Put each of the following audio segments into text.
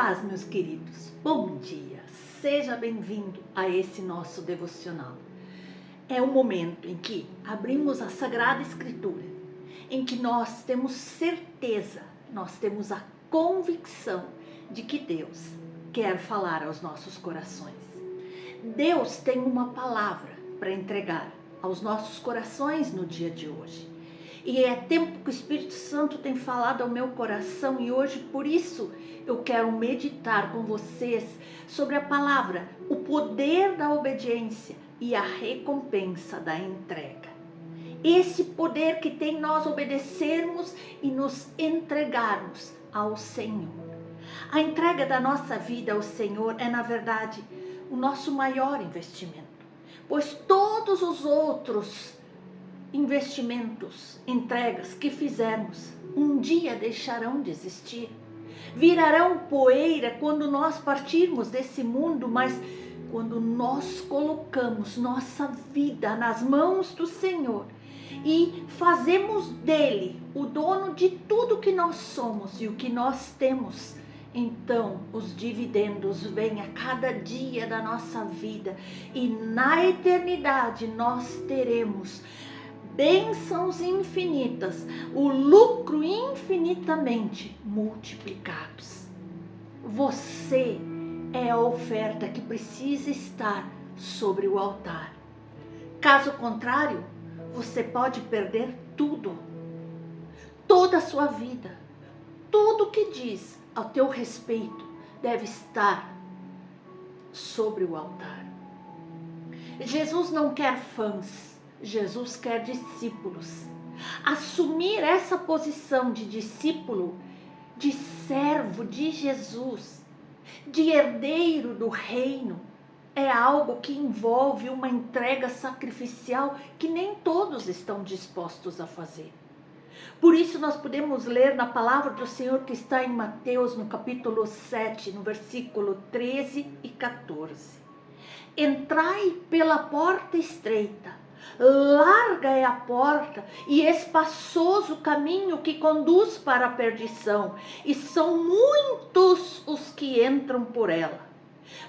paz, meus queridos. Bom dia. Seja bem-vindo a esse nosso devocional. É o momento em que abrimos a Sagrada Escritura, em que nós temos certeza, nós temos a convicção de que Deus quer falar aos nossos corações. Deus tem uma palavra para entregar aos nossos corações no dia de hoje. E é tempo que o Espírito Santo tem falado ao meu coração e hoje, por isso, eu quero meditar com vocês sobre a palavra, o poder da obediência e a recompensa da entrega. Esse poder que tem nós obedecermos e nos entregarmos ao Senhor. A entrega da nossa vida ao Senhor é, na verdade, o nosso maior investimento, pois todos os outros investimentos, entregas que fizermos, um dia deixarão de existir. Virarão poeira quando nós partirmos desse mundo, mas quando nós colocamos nossa vida nas mãos do Senhor e fazemos dele o dono de tudo que nós somos e o que nós temos, então os dividendos vêm a cada dia da nossa vida e na eternidade nós teremos bênçãos infinitas, o lucro infinitamente multiplicados. Você é a oferta que precisa estar sobre o altar. Caso contrário, você pode perder tudo, toda a sua vida, tudo que diz ao teu respeito deve estar sobre o altar. Jesus não quer fãs. Jesus quer discípulos. Assumir essa posição de discípulo, de servo de Jesus, de herdeiro do reino, é algo que envolve uma entrega sacrificial que nem todos estão dispostos a fazer. Por isso nós podemos ler na palavra do Senhor que está em Mateus, no capítulo 7, no versículo 13 e 14. Entrai pela porta estreita, larga é a porta e espaçoso o caminho que conduz para a perdição, e são muitos os que entram por ela.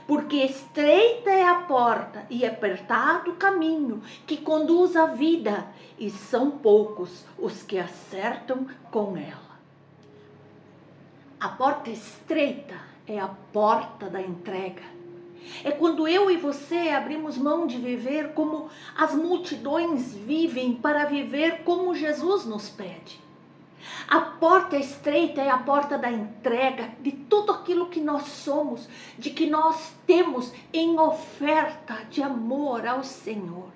Porque estreita é a porta e apertado o caminho que conduz à vida, e são poucos os que acertam com ela. A porta estreita é a porta da entrega. É quando eu e você abrimos mão de viver como as multidões vivem, para viver como Jesus nos pede. A porta estreita é a porta da entrega de tudo aquilo que nós somos, de que nós temos em oferta de amor ao Senhor.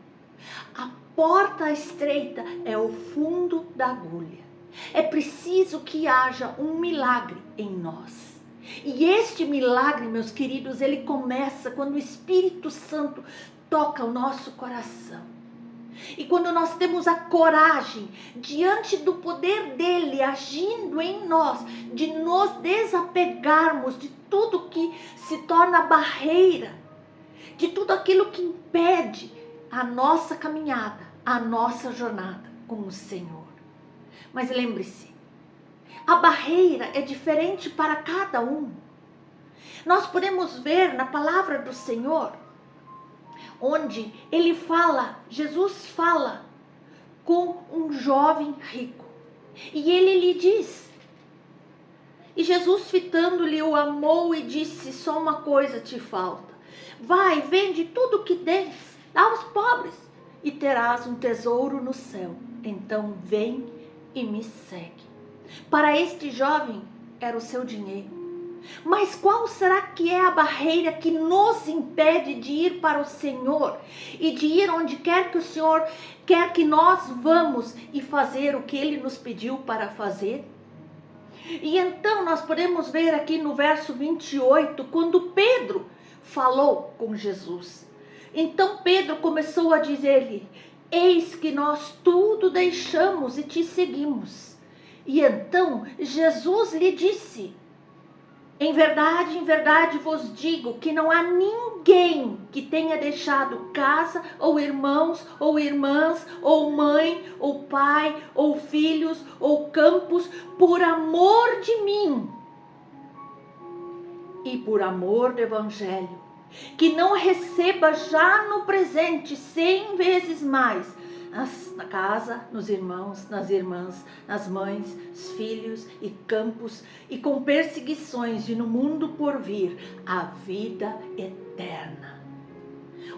A porta estreita é o fundo da agulha. É preciso que haja um milagre em nós. E este milagre, meus queridos, ele começa quando o Espírito Santo toca o nosso coração. E quando nós temos a coragem, diante do poder dele agindo em nós, de nos desapegarmos de tudo que se torna barreira, de tudo aquilo que impede a nossa caminhada, a nossa jornada com o Senhor. Mas lembre-se, a barreira é diferente para cada um. Nós podemos ver na palavra do Senhor, onde ele fala, Jesus fala com um jovem rico. E ele lhe diz, e Jesus fitando-lhe o amou e disse, só uma coisa te falta. Vai, vende tudo o que tens, dá aos pobres e terás um tesouro no céu. Então vem e me segue. Para este jovem era o seu dinheiro. Mas qual será que é a barreira que nos impede de ir para o Senhor e de ir onde quer que o Senhor quer que nós vamos e fazer o que Ele nos pediu para fazer? E então nós podemos ver aqui no verso 28, quando Pedro falou com Jesus. Então Pedro começou a dizer-lhe, eis que nós tudo deixamos e te seguimos. E então Jesus lhe disse, em verdade vos digo que não há ninguém que tenha deixado casa, ou irmãos, ou irmãs, ou mãe, ou pai, ou filhos, ou campos, por amor de mim, e por amor do Evangelho, que não receba já no presente 100 vezes mais, na casa, nos irmãos, nas irmãs, nas mães, os filhos e campos, e com perseguições, e no mundo por vir, a vida eterna.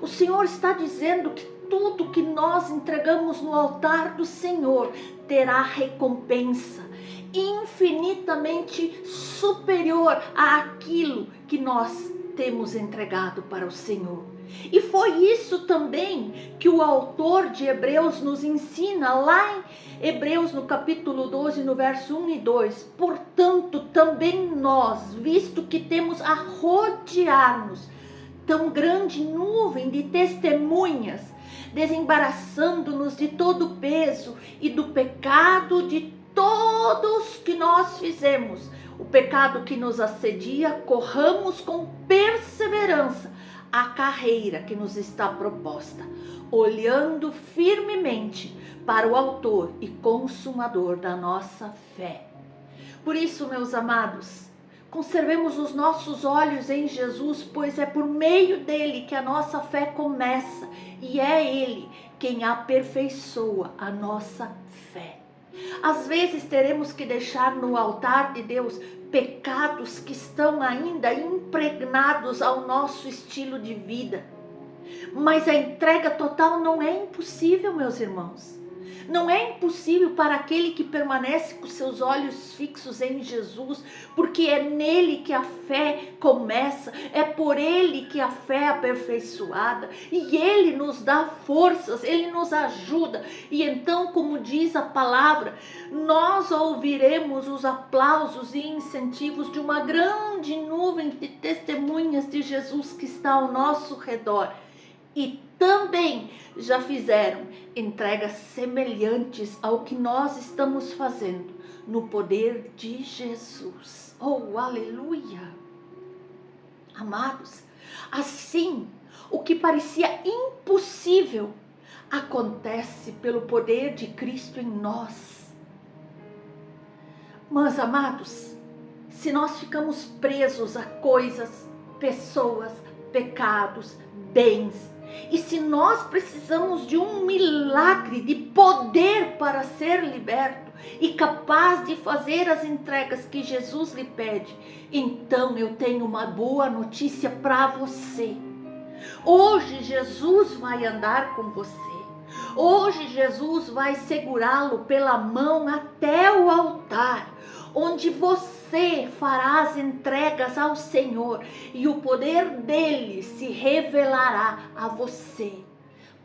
O Senhor está dizendo que tudo que nós entregamos no altar do Senhor terá recompensa infinitamente superior àquilo que nós temos entregado para o Senhor. E foi isso também que o autor de Hebreus nos ensina lá em Hebreus no capítulo 12, no verso 1 e 2. Portanto, também nós, visto que temos a rodear-nos tão grande nuvem de testemunhas, desembaraçando-nos de todo o peso e do pecado de todos que nós fizemos, o pecado que nos assedia, corramos com perseverança a carreira que nos está proposta, olhando firmemente para o autor e consumador da nossa fé. Por isso, meus amados, conservemos os nossos olhos em Jesus, pois é por meio dele que a nossa fé começa e é ele quem aperfeiçoa a nossa fé. Às vezes teremos que deixar no altar de Deus pecados que estão ainda impregnados ao nosso estilo de vida. Mas a entrega total não é impossível, meus irmãos. Não é impossível para aquele que permanece com seus olhos fixos em Jesus, porque é nele que a fé começa, é por ele que a fé é aperfeiçoada, e ele nos dá forças, ele nos ajuda, e então, como diz a palavra, nós ouviremos os aplausos e incentivos de uma grande nuvem de testemunhas de Jesus que está ao nosso redor. E também já fizeram entregas semelhantes ao que nós estamos fazendo no poder de Jesus. Oh, aleluia! Amados, assim, o que parecia impossível acontece pelo poder de Cristo em nós. Mas, amados, se nós ficamos presos a coisas, pessoas, pecados, bens, e se nós precisamos de um milagre de poder para ser liberto e capaz de fazer as entregas que Jesus lhe pede, então eu tenho uma boa notícia para você. Hoje Jesus vai andar com você. Hoje Jesus vai segurá-lo pela mão até o altar, onde você fará as entregas ao Senhor e o poder dele se revelará a você.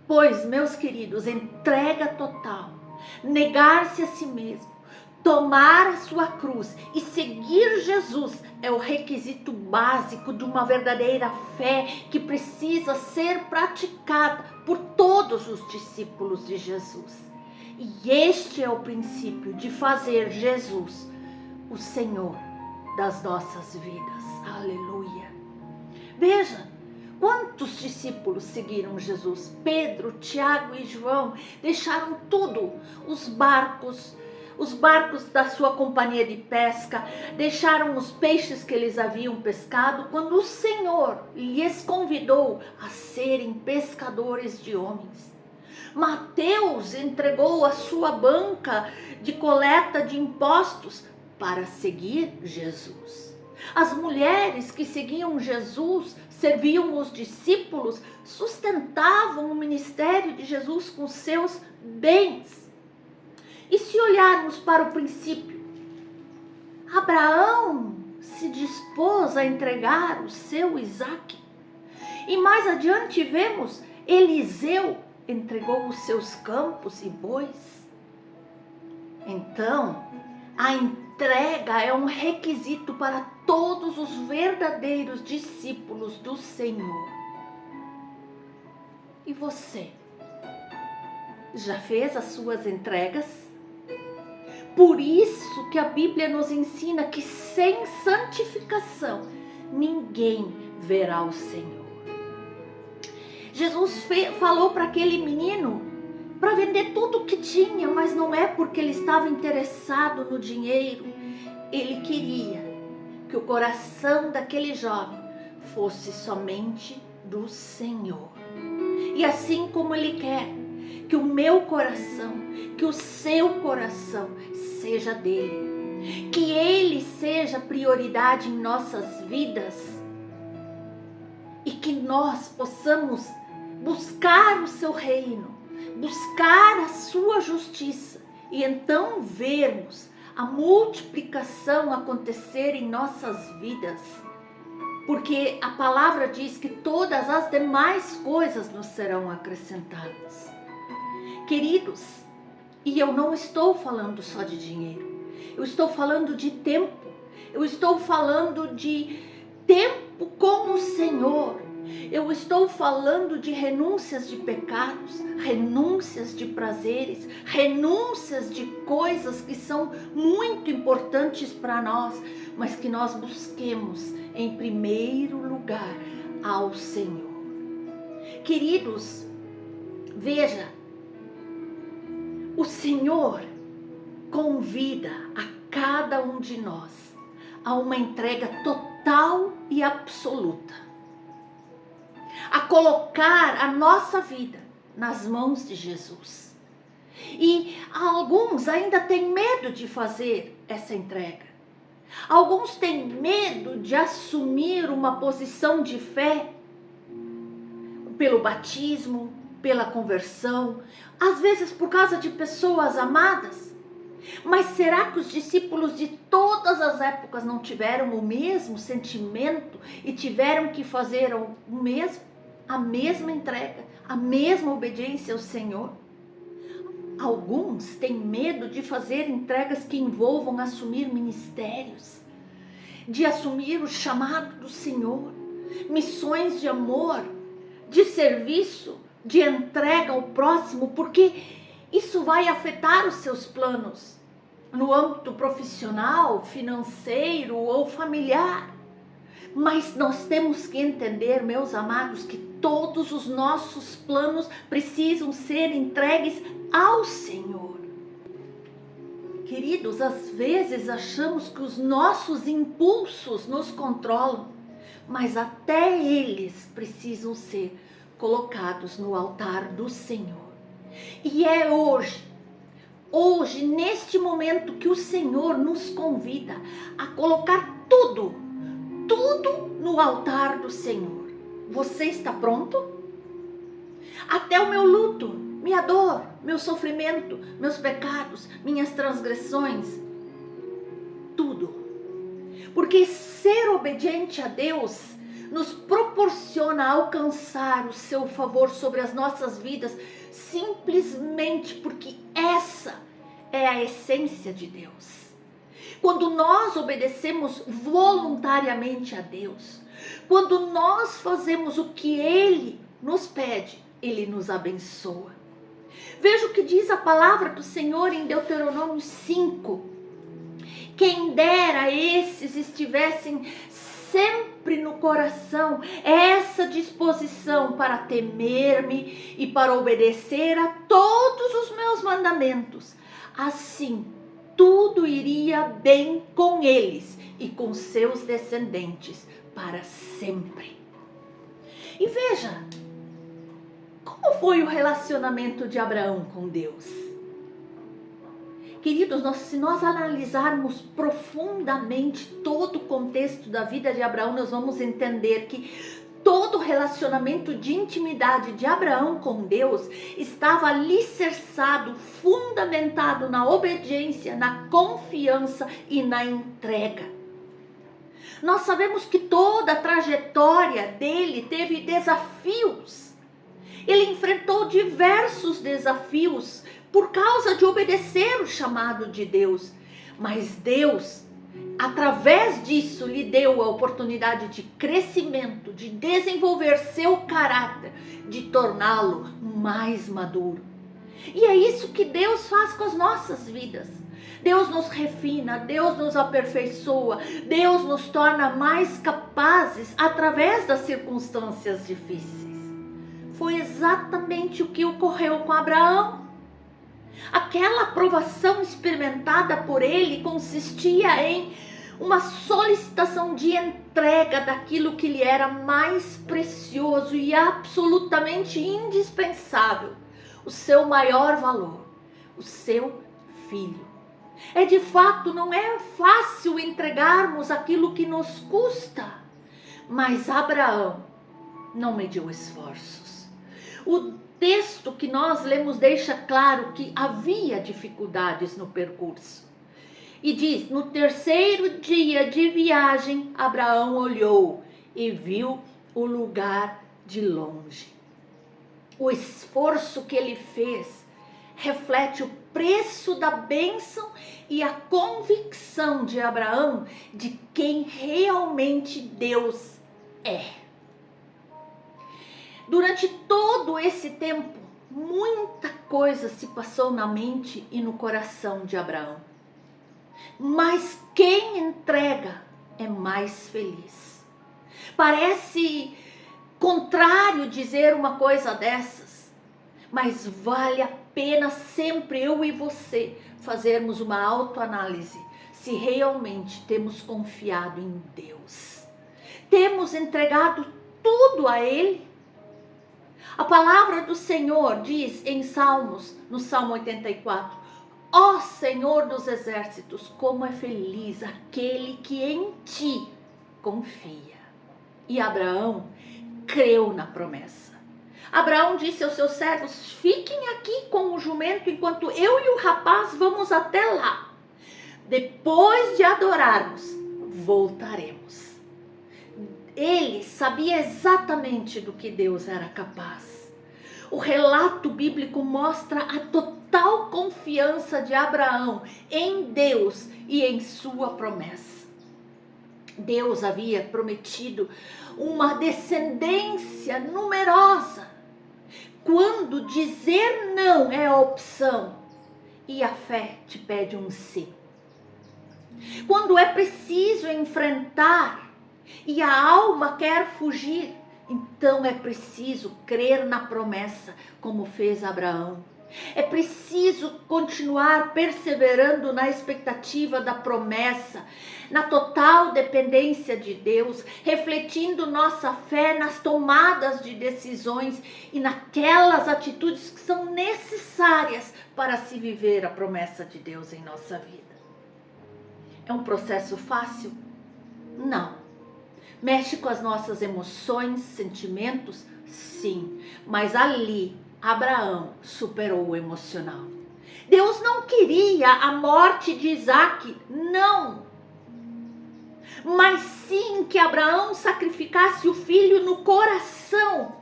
Pois, meus queridos, entrega total, negar-se a si mesmo, tomar a sua cruz e seguir Jesus é o requisito básico de uma verdadeira fé que precisa ser praticada por todos os discípulos de Jesus. E este é o princípio de fazer Jesus o Senhor das nossas vidas. Aleluia. Veja, quantos discípulos seguiram Jesus? Pedro, Tiago e João deixaram tudo, os barcos da sua companhia de pesca, deixaram os peixes que eles haviam pescado, quando o Senhor lhes convidou a serem pescadores de homens. Mateus entregou a sua banca de coleta de impostos para seguir Jesus. As mulheres que seguiam Jesus, serviam os discípulos, sustentavam o ministério de Jesus com seus bens. E se olharmos para o princípio, Abraão se dispôs a entregar o seu Isaque. E mais adiante vemos, Eliseu entregou os seus campos e bois. Então, a entrega é um requisito para todos os verdadeiros discípulos do Senhor. E você? Já fez as suas entregas? Por isso que a Bíblia nos ensina que sem santificação ninguém verá o Senhor. Jesus falou para aquele menino para vender tudo o que tinha, mas não é porque ele estava interessado no dinheiro. Ele queria que o coração daquele jovem fosse somente do Senhor. E assim como Ele quer que o meu coração, que o seu coração seja dele, que Ele seja prioridade em nossas vidas e que nós possamos buscar o seu reino, buscar a sua justiça e então vermos a multiplicação acontecer em nossas vidas. Porque a palavra diz que todas as demais coisas nos serão acrescentadas. Queridos, e eu não estou falando só de dinheiro, eu estou falando de tempo, eu estou falando de tempo com o Senhor, eu estou falando de renúncias de pecados, renúncias de prazeres, renúncias de coisas que são muito importantes para nós, mas que nós busquemos em primeiro lugar ao Senhor. Queridos, veja, o Senhor convida a cada um de nós a uma entrega total e absoluta, a colocar a nossa vida nas mãos de Jesus. E alguns ainda têm medo de fazer essa entrega. Alguns têm medo de assumir uma posição de fé pelo batismo, pela conversão, às vezes por causa de pessoas amadas. Mas será que os discípulos de todas as épocas não tiveram o mesmo sentimento e tiveram que fazer o mesmo, a mesma entrega, a mesma obediência ao Senhor? Alguns têm medo de fazer entregas que envolvam assumir ministérios, de assumir o chamado do Senhor, missões de amor, de serviço, de entrega ao próximo, porque isso vai afetar os seus planos no âmbito profissional, financeiro ou familiar. Mas nós temos que entender, meus amados, que todos os nossos planos precisam ser entregues ao Senhor. Queridos, às vezes achamos que os nossos impulsos nos controlam, mas até eles precisam ser colocados no altar do Senhor. E é hoje, neste momento, que o Senhor nos convida a colocar tudo no altar do Senhor. Você está pronto? Até o meu luto, minha dor, meu sofrimento, meus pecados, minhas transgressões, tudo. Porque ser obediente a Deus nos proporciona alcançar o seu favor sobre as nossas vidas, simplesmente porque essa é a essência de Deus. Quando nós obedecemos voluntariamente a Deus, quando nós fazemos o que Ele nos pede, Ele nos abençoa. Veja o que diz a palavra do Senhor em Deuteronômio 5. Quem dera esses estivessem sempre no coração essa disposição para temer-me e para obedecer a todos os meus mandamentos. Assim, tudo iria bem com eles e com seus descendentes para sempre. E veja, como foi o relacionamento de Abraão com Deus? Queridos, se nós analisarmos profundamente todo o contexto da vida de Abraão, nós vamos entender que todo o relacionamento de intimidade de Abraão com Deus estava alicerçado, fundamentado na obediência, na confiança e na entrega. Nós sabemos que toda a trajetória dele teve desafios. Ele enfrentou diversos desafios por causa de obedecer o chamado de Deus. Mas Deus, através disso, lhe deu a oportunidade de crescimento, de desenvolver seu caráter, de torná-lo mais maduro. E é isso que Deus faz com as nossas vidas. Deus nos refina, Deus nos aperfeiçoa, Deus nos torna mais capazes através das circunstâncias difíceis. Foi exatamente o que ocorreu com Abraão. Aquela aprovação experimentada por ele consistia em uma solicitação de entrega daquilo que lhe era mais precioso e absolutamente indispensável, o seu maior valor, o seu filho. De fato, não é fácil entregarmos aquilo que nos custa, mas Abraão não mediu esforços. O texto que nós lemos deixa claro que havia dificuldades no percurso. E diz: no terceiro dia de viagem, Abraão olhou e viu o lugar de longe. O esforço que ele fez reflete o preço da bênção e a convicção de Abraão de quem realmente Deus é. Durante todo esse tempo, muita coisa se passou na mente e no coração de Abraão. Mas quem entrega é mais feliz. Parece contrário dizer uma coisa dessas, mas vale a pena sempre eu e você fazermos uma autoanálise se realmente temos confiado em Deus. Temos entregado tudo a Ele? A palavra do Senhor diz em Salmos, no Salmo 84, ó Senhor dos exércitos, como é feliz aquele que em ti confia. E Abraão creu na promessa. Abraão disse aos seus servos: fiquem aqui com o jumento enquanto eu e o rapaz vamos até lá. Depois de adorarmos, voltaremos. Ele sabia exatamente do que Deus era capaz. O relato bíblico mostra a total confiança de Abraão em Deus e em sua promessa. Deus havia prometido uma descendência numerosa. Quando dizer não é a opção e a fé te pede um sim. Quando é preciso enfrentar e a alma quer fugir, então é preciso crer na promessa, como fez Abraão. É preciso continuar perseverando na expectativa da promessa, na total dependência de Deus, refletindo nossa fé nas tomadas de decisões e naquelas atitudes que são necessárias para se viver a promessa de Deus em nossa vida. É um processo fácil? Não. Mexe com as nossas emoções, sentimentos? Sim, mas ali Abraão superou o emocional. Deus não queria a morte de Isaque, não. Mas sim que Abraão sacrificasse o filho no coração,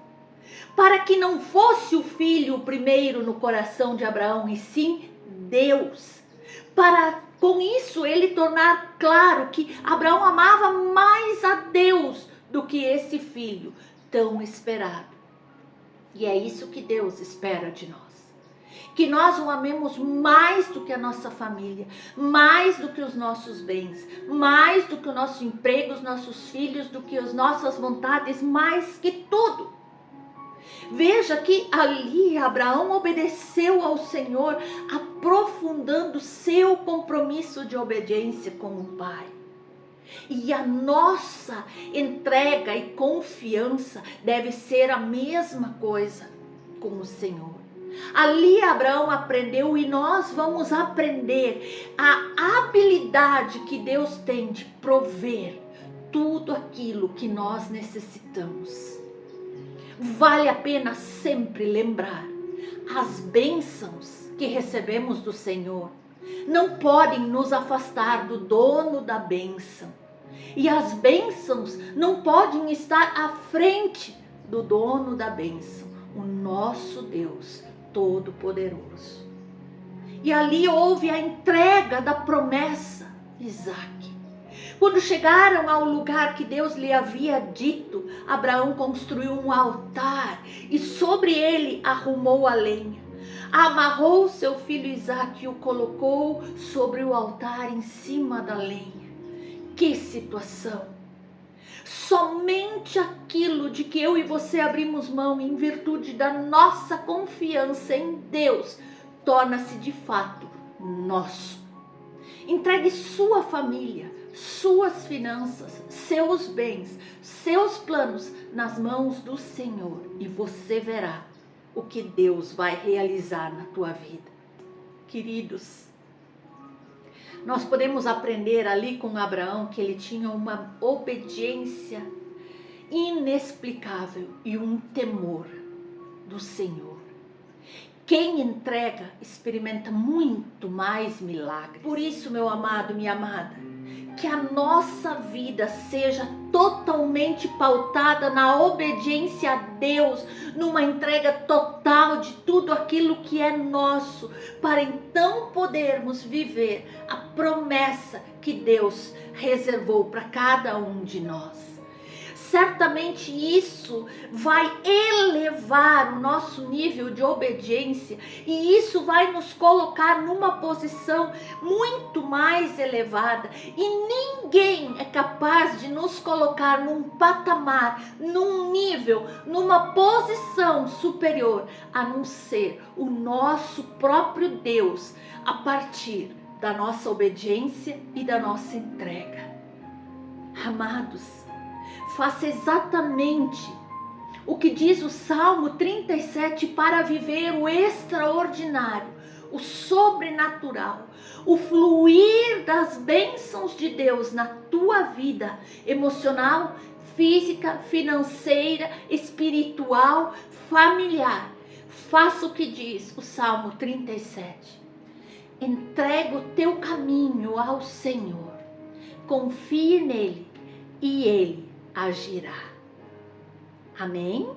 para que não fosse o filho o primeiro no coração de Abraão, e sim Deus. Para com isso ele tornar claro que Abraão amava mais a Deus do que esse filho tão esperado. E é isso que Deus espera de nós. Que nós o amemos mais do que a nossa família, mais do que os nossos bens, mais do que o nosso emprego, os nossos filhos, do que as nossas vontades, mais que tudo. Veja que ali Abraão obedeceu ao Senhor, aprofundando seu compromisso de obediência com o Pai. E a nossa entrega e confiança deve ser a mesma coisa com o Senhor. Ali Abraão aprendeu e nós vamos aprender a habilidade que Deus tem de prover tudo aquilo que nós necessitamos. Vale a pena sempre lembrar, as bênçãos que recebemos do Senhor não podem nos afastar do dono da bênção. E as bênçãos não podem estar à frente do dono da bênção, o nosso Deus Todo-Poderoso. E ali houve a entrega da promessa, Isaque. Quando chegaram ao lugar que Deus lhe havia dito, Abraão construiu um altar e sobre ele arrumou a lenha. Amarrou seu filho Isaque e o colocou sobre o altar em cima da lenha. Que situação! Somente aquilo de que eu e você abrimos mão em virtude da nossa confiança em Deus torna-se de fato nosso. Entregue sua família, suas finanças, seus bens, seus planos nas mãos do Senhor e você verá o que Deus vai realizar na tua vida. Queridos, nós podemos aprender ali com Abraão que ele tinha uma obediência inexplicável e um temor do Senhor. Quem entrega experimenta muito mais milagres. Por isso, meu amado, minha amada, que a nossa vida seja totalmente pautada na obediência a Deus, numa entrega total de tudo aquilo que é nosso, para então podermos viver a promessa que Deus reservou para cada um de nós. Certamente isso vai elevar o nosso nível de obediência e isso vai nos colocar numa posição muito mais elevada. E ninguém é capaz de nos colocar num patamar, num nível, numa posição superior, a não ser o nosso próprio Deus, a partir da nossa obediência e da nossa entrega. Amados, faça exatamente o que diz o Salmo 37 para viver o extraordinário, o sobrenatural, o fluir das bênçãos de Deus na tua vida emocional, física, financeira, espiritual, familiar. Faça o que diz o Salmo 37. Entrega o teu caminho ao Senhor, confie nele e ele agirá. Amém?